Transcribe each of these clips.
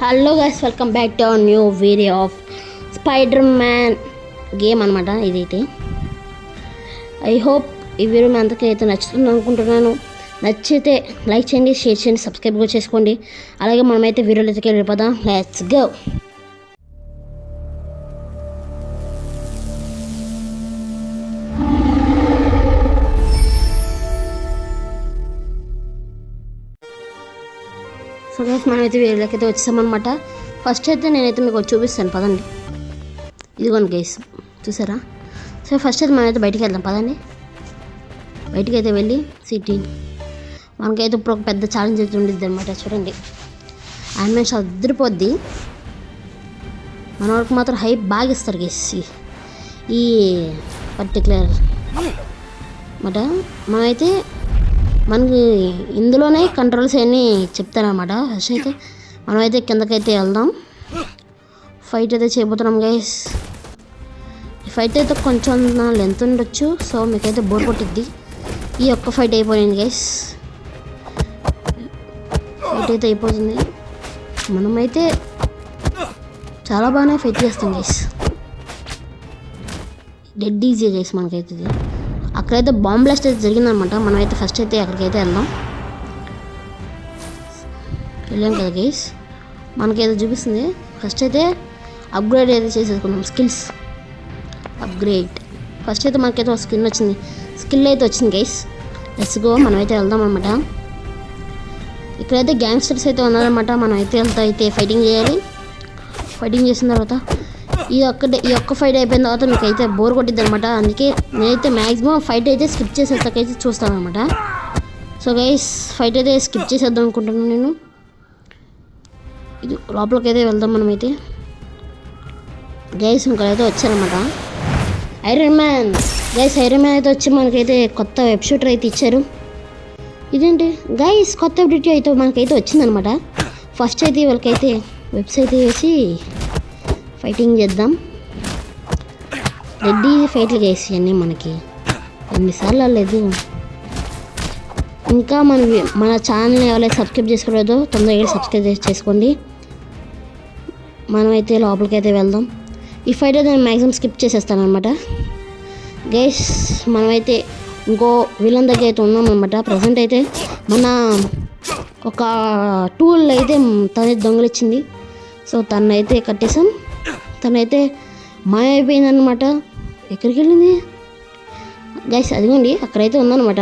Hello guys, welcome back to our new video of spider man game అనమాట. ఇదైతే I hope ఈ video మీ అందరికీ అయితే నచ్చుతుంది అనుకుంటున్నాను. నచ్చితే లైక్ చేయండి, షేర్ చేయండి, సబ్స్క్రైబ్ కూడా చేసుకోండి. అలాగే మనమైతే వీడియోలో అయితే వెళ్ళిపోదాం. Let's go. సో గైస్, మనమైతే వీడియోలోకి అయితే వచ్చేసామన్నమాట. ఫస్ట్ అయితే నేనైతే మీకు చూపిస్తాను, పదండి. ఇదిగోండి గైస్, చూసారా? సో ఫస్ట్ అయితే మనమైతే బయటికి వెళ్దాం, పదండి. బయటికి అయితే వెళ్ళి సిటీ మనకైతే ఇప్పుడు ఒక పెద్ద ఛాలెంజ్ అయితే ఉండిద్ది అనమాట. చూడండి, యానిమేషన్ అదిరిపోద్ది. మన వరకు మాత్రం హైప్ బాగా ఇస్తారు గైస్ ఈ పర్టికులర్ అనమాట. మనమైతే మనకి ఇందులోనే కంట్రోల్స్ అన్నీ చెప్తారనమాట. ఫస్ట్ అయితే మనమైతే కిందకైతే వెళ్దాం. ఫైట్ అయితే చేయబోతున్నాం గైస్. ఈ ఫైట్ అయితే కొంచెం లెంత్ ఉండొచ్చు, సో మీకైతే బోర్ కొట్టిద్ది. ఈ ఒక్క ఫైట్ అయిపోయింది గైస్. ఫైట్ అయితే అయిపోతుంది. మనమైతే చాలా బాగానే ఫైట్ చేస్తాం గైస్. డెడ్ ఈజీ గైస్ మనకైతే. అక్కడైతే బాంబ్ బ్లాస్ట్ అయితే జరిగిందనమాట. మనమైతే ఫస్ట్ అయితే అక్కడికైతే వెళ్ళాం కదా గైస్. మనకైతే చూపిస్తుంది. ఫస్ట్ అయితే అప్గ్రేడ్ అయితే చేసేసుకున్నాం. Skills upgrade. ఫస్ట్ అయితే మనకైతే ఒక స్కిల్ అయితే వచ్చింది గైస్. Let's go. మనమైతే వెళ్దాం అనమాట. ఇక్కడైతే గ్యాంగ్స్టర్స్ అయితే ఉన్నారనమాట. మనం అయితే ఫైటింగ్ చేయాలి. ఫైటింగ్ చేసిన తర్వాత ఈ ఒక్క ఫైట్ అయిపోయిన తర్వాత మీకైతే బోర్ కొట్టిద్ది అనమాట. అందుకే నేనైతే మ్యాక్సిమం ఫైట్ అయితే స్కిప్ చేసేస్తాకైతే చూస్తాను అనమాట. సో గైస్, ఫైట్ అయితే స్కిప్ చేసేద్దాం అనుకుంటున్నాను నేను. ఇది లోపలికి అయితే వెళ్దాం మనమైతే. గైస్ ఇంకైతే వచ్చారనమాట iron man. Guys iron man అయితే వచ్చి మనకైతే కొత్త వెబ్ షూటర్ అయితే ఇచ్చారు. ఇదేంటి గైస్, కొత్త అప్డేట్ అయితే మనకైతే వచ్చిందనమాట. ఫస్ట్ అయితే వాళ్ళకైతే వెబ్సైట్ వేసి ఫైటింగ్ చేద్దాం. రెడ్డి ఫైట్లు గైస్ ఇవన్నీ మనకి ఎన్నిసార్లు లేదు. ఇంకా మన ఛానల్ని ఎవరైతే సబ్స్క్రైబ్ చేసుకోలేదో తొందరగా సబ్స్క్రైబ్ చేసుకోండి. మనమైతే లోపలికి అయితే వెళ్దాం. ఈ ఫైట్ అయితే నేను మ్యాక్సిమం స్కిప్ చేసేస్తాను అనమాట. గైస్ మనమైతే ఇంకో విలన్ దగ్గర అయితే ఉన్నాం అనమాట. ప్రజెంట్ అయితే మన ఒక టూల్ అయితే తనైతే దొంగలిచ్చింది. సో తనైతే కట్టేసాం. తనైతే మాయమైపోయిందనమాట. ఎక్కడికి వెళ్ళింది గైస్? అదిగోండి అక్కడైతే ఉందన్నమాట.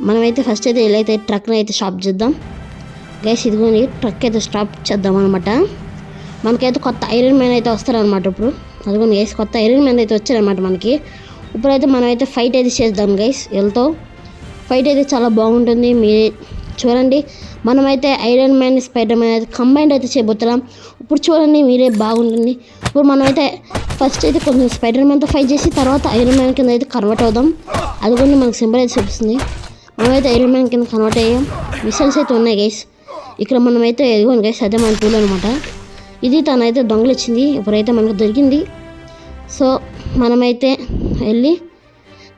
మనమైతే ఫస్ట్ అయితే వెళ్ళైతే ట్రక్ని అయితే స్టాప్ చేద్దాం గైస్. ఇదిగోండి ట్రక్ అయితే స్టాప్ చేద్దాం అనమాట. మనకైతే కొత్త ఐరన్ మ్యాన్ అయితే వస్తారనమాట ఇప్పుడు. అదిగోండి గైస్, కొత్త ఐరన్ మ్యాన్ అయితే వచ్చారనమాట మనకి. ఇప్పుడైతే మనమైతే ఫైట్ అయితే చేద్దాం గైస్. వీళ్ళతో ఫైట్ అయితే చాలా బాగుంటుంది. మీరే చూడండి. మనమైతే ఐరన్ మ్యాన్ స్పైడర్ మ్యాన్ అయితే కంబైండ్ అయితే చేయబోతున్నాం. ఇప్పుడు చూడండి, మీరే బాగుంటుంది. ఇప్పుడు మనమైతే ఫస్ట్ అయితే కొంచెం స్పైడర్ మ్యాన్తో ఫైట్ చేసి తర్వాత ఐరన్ మ్యాన్ కింద అయితే కన్వర్ట్ అవుదాం. అది కూడా మనకు సింబల్ అయితే చూపిస్తుంది. మనమైతే ఐరన్ మ్యాన్ కింద కన్వర్ట్ అయ్యాం. మిసైల్స్ అయితే ఉన్నాయి గైస్. ఇక్కడ మనమైతే ఎదుగుని గైస్, అదే మన టూల్ అనమాట. ఇది తనైతే దొంగలు ఇచ్చింది. ఇప్పుడైతే మనకు దొరికింది. సో మనమైతే వెళ్ళి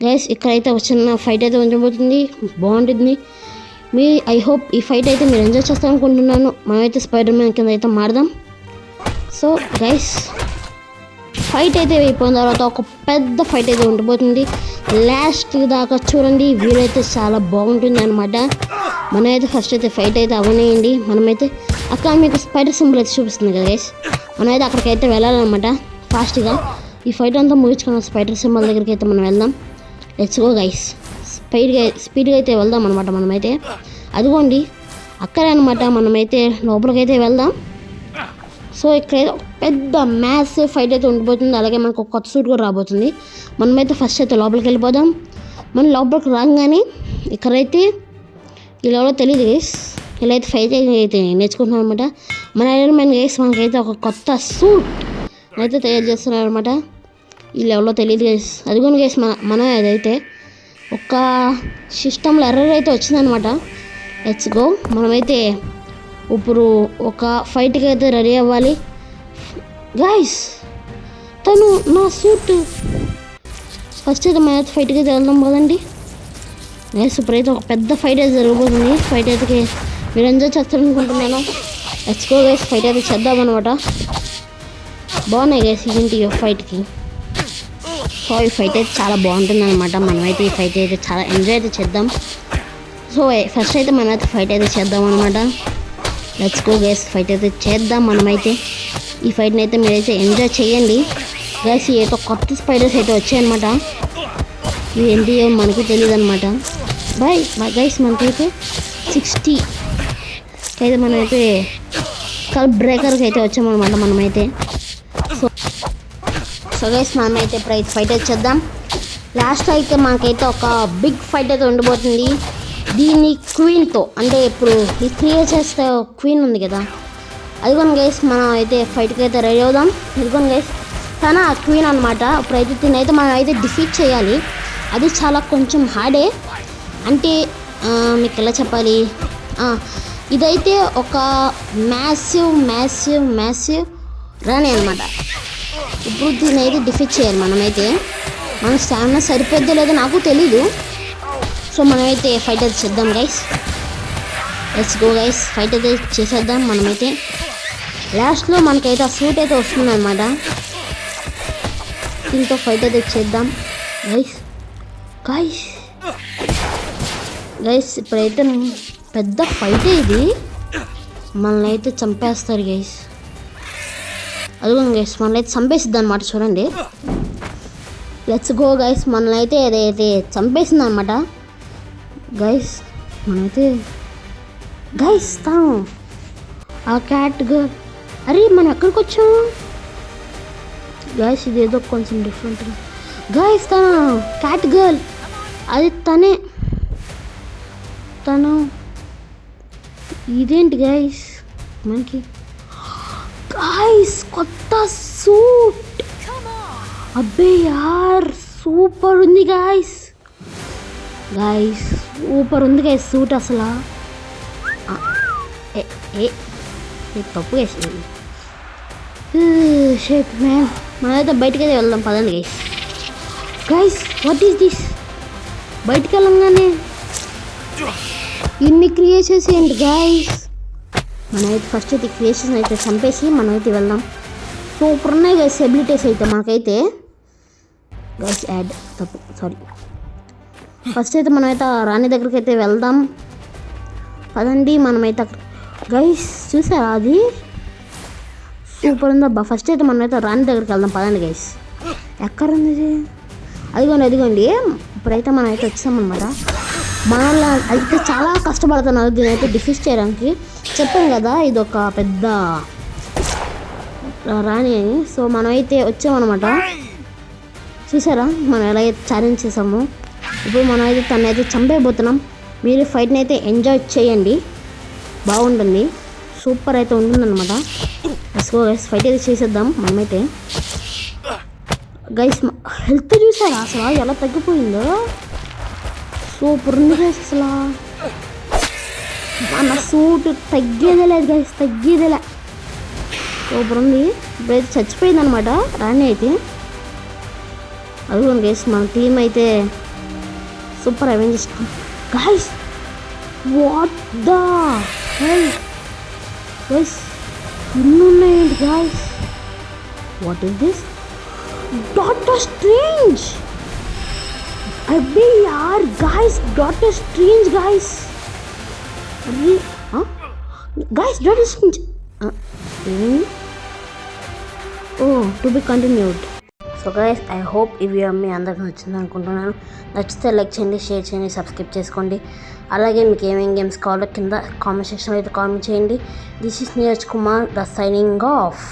గైస్ ఇక్కడైతే ఒక చిన్న ఫైట్ అయితే ఉండబోతుంది. బాగుంటుంది. ఐ హోప్ ఈ ఫైట్ అయితే మీరు ఎంజాయ్ చేస్తాం అనుకుంటున్నాను. మనమైతే స్పైడర్ మ్యాన్ కింద అయితే మారదాం. సో గైస్, ఫైట్ అయితే అయిపోయిన తర్వాత ఒక పెద్ద ఫైట్ అయితే ఉండబోతుంది. లాస్ట్ దాకా చూడండి. వీడియో అయితే చాలా బాగుంటుంది అనమాట. మనమైతే ఫస్ట్ అయితే ఫైట్ అయితే అవనేయండి. మనమైతే అక్కడ మీకు స్పైడర్ సింబల్ అయితే చూపిస్తుంది కదా గైస్. మనమైతే అక్కడికైతే వెళ్ళాలన్నమాట ఫాస్ట్గా. ఈ ఫైట్ అంతా ముగించుకున్న స్పైడర్ సింబల్ దగ్గరికి అయితే మనం వెళ్దాం. Let's go guys. స్పీడ్గా అయితే వెళ్దాం అనమాట. మనమైతే అదిగోండి అక్కడే అనమాట. మనమైతే లోపలికైతే వెళ్దాం. సో ఇక్కడ పెద్ద మ్యాథ్స్ ఫైట్ అయితే ఉండిపోతుంది. అలాగే మనకు ఒక కొత్త సూట్ కూడా రాబోతుంది. మనమైతే ఫస్ట్ అయితే లోపలికి వెళ్ళిపోదాం. మనం లోపలికి రాగానే ఇక్కడైతే ఇలా తెలియదు గైస్. ఇలా అయితే ఫైట్ అయితే నేర్చుకుంటున్నాం అనమాట. మన ఐరన్ మ్యాన్ గైస్ మనకైతే ఒక కొత్త సూట్ అయితే తయారు చేస్తున్నారు అనమాట. ఈ లెవెల్లో తెలియదు గైస్. అదిగోండి గైస్, మనం అదైతే ఒక సిస్టంలో ఎర్రర్ అయితే వచ్చిందనమాట. Let's go. మనమైతే ఇప్పుడు ఒక ఫైట్కి అయితే రెడీ అవ్వాలి గైస్. తను నా సూట్. ఫస్ట్ అయితే మన ఫైట్కి అయితే వెళ్దాం కదండి గైస్. ఇప్పుడైతే ఒక పెద్ద ఫైట్ అయితే జరగబోతుంది. ఫైట్ అయితే మీరు ఎంజాయ్ చేస్తారనుకుంటున్నాను. లెట్స్ గో గైస్, ఫైట్ అయితే చేద్దాం అనమాట. బాగున్నాయి గైస్ ఏంటి ఫైట్కి. సో ఈ ఫైట్ అయితే చాలా బాగుంటుంది అనమాట. మనమైతే ఈ ఫైట్ అయితే చాలా ఎంజాయ్ అయితే చేద్దాం. సో ఫస్ట్ అయితే మనమైతే ఫైట్ అయితే చేద్దాం అనమాట. లెట్స్ గో గైస్, ఫైట్ అయితే చేద్దాం మనమైతే. ఈ ఫైట్ని అయితే మీరైతే ఎంజాయ్ చేయండి గైస్. ఏదో కొత్త స్పైడర్స్ అయితే వచ్చాయన్నమాట. ఇవి ఏంటి మనకి తెలియదు అనమాట. గైస్ మనకైతే 60 అయితే మనమైతే స్కల్ బ్రేకర్కి అయితే వచ్చామన్నమాట మనమైతే. సో గైస్ మనమైతే ఇప్పుడు ఫైట్ అయితే చేద్దాం. లాస్ట్ అయితే మనకైతే ఒక బిగ్ ఫైట్ అయితే ఉండబోతుంది. దీన్ని క్వీన్తో, అంటే ఇప్పుడు ఈ 3 చేస్తే క్వీన్ ఉంది కదా, అదిగోని గైస్ మనం అయితే ఫైట్కి అయితే రెడీ అవుదాం. అదిగోని గైస్ తన క్వీన్ అనమాట. ఇప్పుడైతే దీనైతే మనం అయితే డిఫీట్ చేయాలి. అది చాలా కొంచెం హార్డే. అంటే మీకు ఎలా చెప్పాలి, ఇదైతే ఒక మ్యాసివ్ రాణి అనమాట. ఇప్పుడు దీన్ని అయితే డిఫీట్ చేయాలి మనమైతే. మన స్టామినా సరిపోద్దో లేదో నాకు తెలీదు. సో మనమైతే ఫైట్ అయితే చేద్దాం guys. Let's go guys, fight అయితే చేసేద్దాం మనమైతే. లాస్ట్లో మనకైతే ఆ సూట్ అయితే వస్తుంది అనమాట. దీంతో ఫైట్ అయితే చేద్దాం గైస్. ఇప్పుడైతే పెద్ద ఫైటే ఇది. మనల్ని అయితే చంపేస్తారు గైస్. అదిగో గైస్ మనల్ని అయితే చంపేసిద్ది అనమాట. చూడండి, లెట్స్ గో గైస్. మనల్ని అయితే అదైతే చంపేసింది అనమాట గైస్. మనమైతే గైస్ తను ఆ క్యాట్ గర్ల్. అరే మనం ఎక్కడికి వచ్చాము గైస్? ఇదేదో కొంచెం డిఫరెంట్ గైస్. తను క్యాట్ గర్ల్, అది తను ఇదేంటి గైస్ మనకి గైస్ కొత్త సూట్. అబ్బే యార్ సూపర్ ఉంది గైస్. సూపర్ ఉంది గైస్ సూట్ అసలు. తప్పు వేసింది షేట్ మ్యాన్. మనమైతే బయటకైతే వెళ్దాం పదండి గైస్. What is this? బయటికి వెళ్ళంగానే ఇన్ని క్రియేషన్స్ ఏంటి గైస్? మనమైతే ఫస్ట్ అయితే క్రియేషన్స్ అయితే చంపేసి మనమైతే వెళ్దాం. సూపర్ ఉన్నాయి గైస్ ఎబిలిటీస్ అయితే మనకైతే. గైస్ యాడ్ తప్పు, సారీ. ఫస్ట్ అయితే మనమైతే రాణి దగ్గరికి అయితే వెళ్దాం పదండి. మనమైతే గైస్ చూసారా అది సూపర్ ఉందబ్బా. ఫస్ట్ అయితే మనమైతే రాణి దగ్గరికి వెళ్దాం పదండి గైస్. ఎక్కడ ఉంది ఇది? అదిగోండి. ఇప్పుడైతే మనం అయితే వచ్చామన్నమాట. మనల్ని అయితే చాలా కష్టపడుతున్నారు దీని అయితే డిఫీట్ చేయడానికి. చెప్పాం కదా ఇది ఒక పెద్ద రాణి అని. సో మనమైతే వచ్చామన్నమాట. చూసారా మనం ఎలా అయితే ఛాలెంజ్ చేసాము. ఇప్పుడు మనం అయితే తను అయితే చంపేయబోతున్నాం. మీరు ఫైట్ని అయితే ఎంజాయ్ చేయండి, బాగుంటుంది, సూపర్ అయితే ఉంటుందన్నమాట. సో గైస్ ఫైట్ అయితే చేసేద్దాం మనమైతే. గైస్ హెల్త్ చూసారా అసలు ఎలా తగ్గిపోయిందో? సూపర్ ఉంది గైస్ అసలు. మన సూట్ తగ్గేదే లేదు గైస్, తగ్గేదేలే. సూపర్ ఉంది. ఇప్పుడైతే చచ్చిపోయింది అనమాట రాణి అయితే. అదిగోండి గైస్ మన టీం అయితే super Avengers guys. What the hell guys, ఇన్ని ఉన్నాయండి guys. What is this? Doctor Strange. అబ్బే యార్ గైస్ డాక్టర్ స్ట్రేంజ్ గైస్. అరే guys doctor Strange. Oh to be continued. So guys I hope ఈ వీడియో మీ అందరికి నచ్చింది అనుకుంటున్నాను. నచ్చితే లైక్ చేయండి, షేర్ చేయండి, సబ్స్క్రైబ్ చేసుకోండి. అలాగే మీకు ఏమేమి గేమ్స్ కావాలో కింద కామెంట్ సెక్షన్లో అయితే కామెంట్ చేయండి. This is Neeraj Kumar the signing off.